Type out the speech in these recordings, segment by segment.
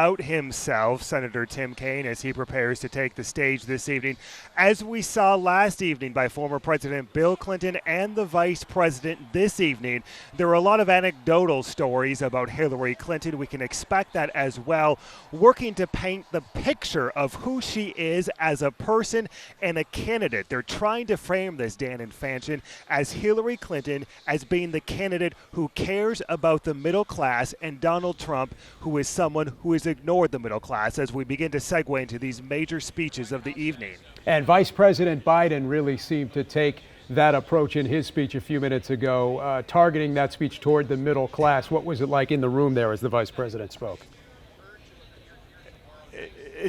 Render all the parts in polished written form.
out himself, Senator Tim Kaine, as he prepares to take the stage this evening. As we saw last evening by former President Bill Clinton and the Vice President this evening, there are a lot of anecdotal stories about Hillary Clinton. We can expect that as well, working to paint the picture of who she is as a person and a candidate. They're trying to frame this, Dan and Fanchon, as Hillary Clinton as being the candidate who cares about the middle class, and Donald Trump, who is someone who has ignored the middle class, as we begin to segue into these major speeches of the evening. And Vice President Biden really seemed to take that approach in his speech a few minutes ago, targeting that speech toward the middle class. What was it like in the room there as the Vice President spoke?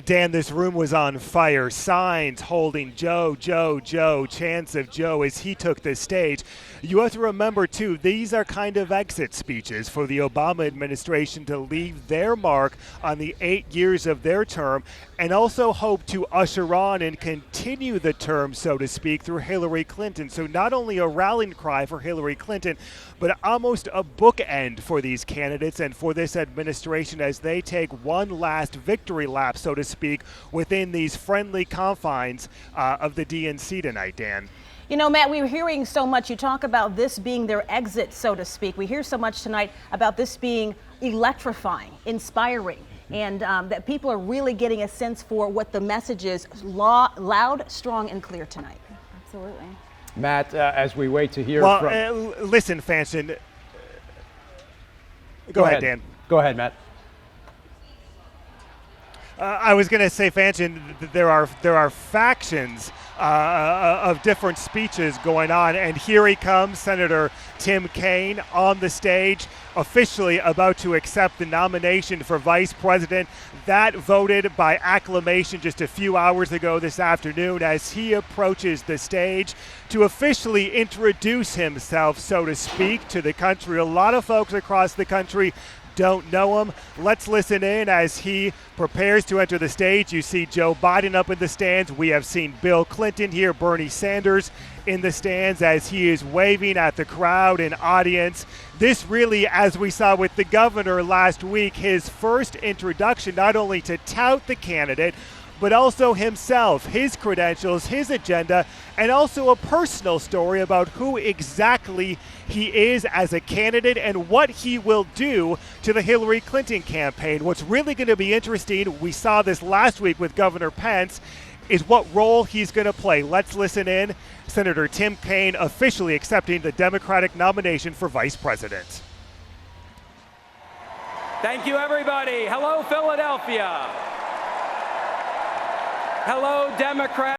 Dan, this room was on fire. Signs holding Joe, Joe, Joe, chants of Joe as he took the stage. You have to remember, too, these are kind of exit speeches for the Obama administration to leave their mark on the 8 years of their term, and also hope to usher on and continue the term, so to speak, through Hillary Clinton. So not only a rallying cry for Hillary Clinton, but almost a bookend for these candidates and for this administration as they take one last victory lap, so to speak, within these friendly confines of the DNC tonight, Dan. You know, Matt, we were hearing so much. You talk about this being their exit, so to speak. We hear so much tonight about this being electrifying, inspiring, and that people are really getting a sense for what the message is, loud, strong, and clear tonight. Absolutely. Matt, as we wait to hear from... listen, Fanchon. Go ahead, Dan. Go ahead, Matt. I was going to say, Fanchon, there are factions of different speeches going on, and here he comes, Senator Tim Kaine, on the stage, officially about to accept the nomination for Vice President. That voted by acclamation just a few hours ago this afternoon as he approaches the stage to officially introduce himself, so to speak, to the country. A lot of folks across the country don't know him. Let's listen in as he prepares to enter the stage. You see Joe Biden up in the stands. We have seen Bill Clinton here, Bernie Sanders in the stands as he is waving at the crowd and audience. This really, as we saw with the governor last week, his first introduction, not only to tout the candidate, but also himself, his credentials, his agenda, and also a personal story about who exactly he is as a candidate and what he will do to the Hillary Clinton campaign. What's really going to be interesting, we saw this last week with Governor Pence, is what role he's going to play. Let's listen in. Senator Tim Kaine officially accepting the Democratic nomination for Vice President. Thank you, everybody. Hello, Philadelphia. Hello, Democrats.